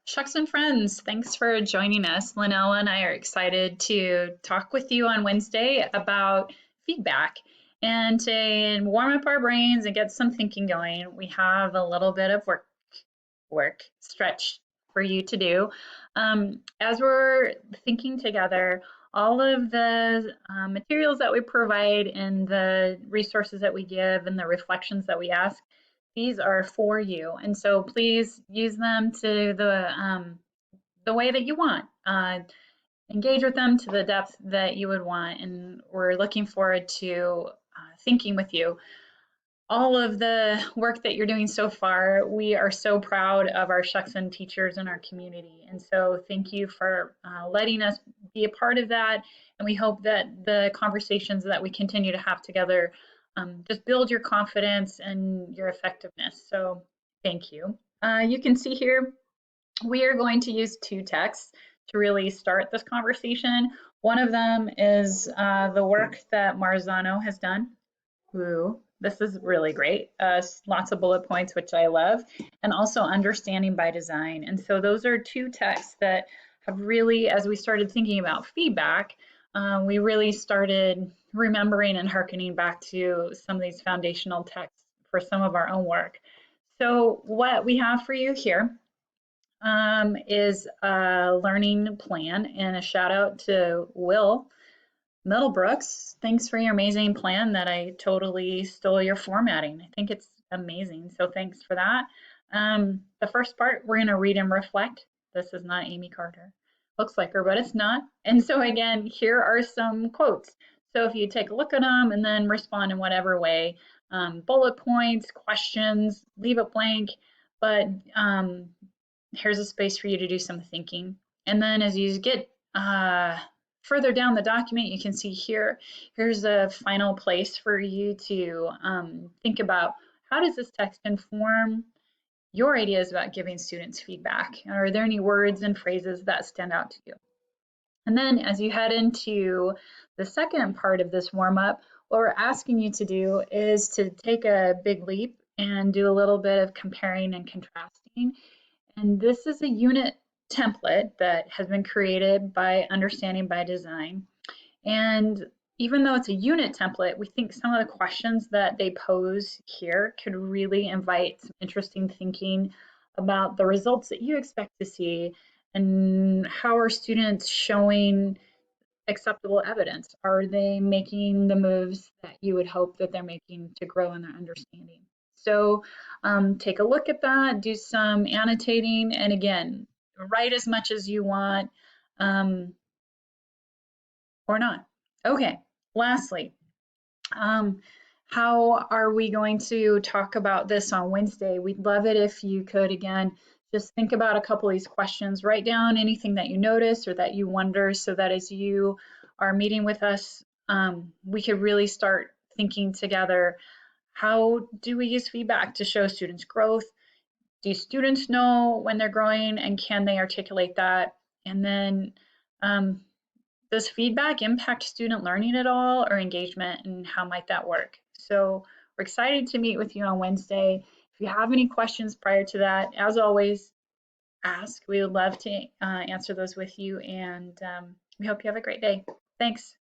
Shucks and friends, thanks for joining us. Linnell and I are excited to talk with you on Wednesday about feedback. And to warm up our brains and get some thinking going, we have a little bit of work stretch for you to do. As we're thinking together, all of the materials that we provide and the resources that we give and the reflections that we ask, these are for you. And so please use them to the way that you want. Engage with them to the depth that you would want. And we're looking forward to thinking with you all of the work that you're doing so far. We are so proud of our Shuxen teachers in our community. And so thank you for letting us be a part of that. And we hope that the conversations that we continue to have together just build your confidence and your effectiveness. So thank you. You can see here, we are going to use two texts to really start this conversation. One of them is the work that Marzano has done. Ooh, this is really great. Lots of bullet points, which I love, and also understanding by design. And so those are two texts that have really, as we started thinking about feedback, we really started remembering and hearkening back to some of these foundational texts for some of our own work. So what we have for you here is a learning plan, and a shout out to Will Middlebrooks. Thanks for your amazing plan that I totally stole your formatting. I think it's amazing. So thanks for that. The first part, we're going to read and reflect. This is not Amy Carter. Looks like her, but it's not. And so again, here are some quotes. So if you take a look at them and then respond in whatever way, bullet points, questions, leave it blank, but here's a space for you to do some thinking. And then as you get further down the document, you can see here's a final place for you to think about, how does this text inform your ideas about giving students feedback? Are there any words and phrases that stand out to you? And then as you head into the second part of this warm up, what we're asking you to do is to take a big leap and do a little bit of comparing and contrasting. And this is a unit template that has been created by Understanding by Design. And even though it's a unit template, we think some of the questions that they pose here could really invite some interesting thinking about the results that you expect to see, and how are students showing acceptable evidence? Are they making the moves that you would hope that they're making to grow in their understanding? So take a look at that, do some annotating, and again, write as much as you want or not. Okay, lastly, how are we going to talk about this on Wednesday? We'd love it if you could, again, just think about a couple of these questions, write down anything that you notice or that you wonder, so that as you are meeting with us, we could really start thinking together, how do we use feedback to show students growth? Do students know when they're growing, and can they articulate that? And then does feedback impact student learning at all, or engagement, and how might that work? So we're excited to meet with you on Wednesday. If you have any questions prior to that, as always, ask. We would love to answer those with you, and we hope you have a great day. Thanks.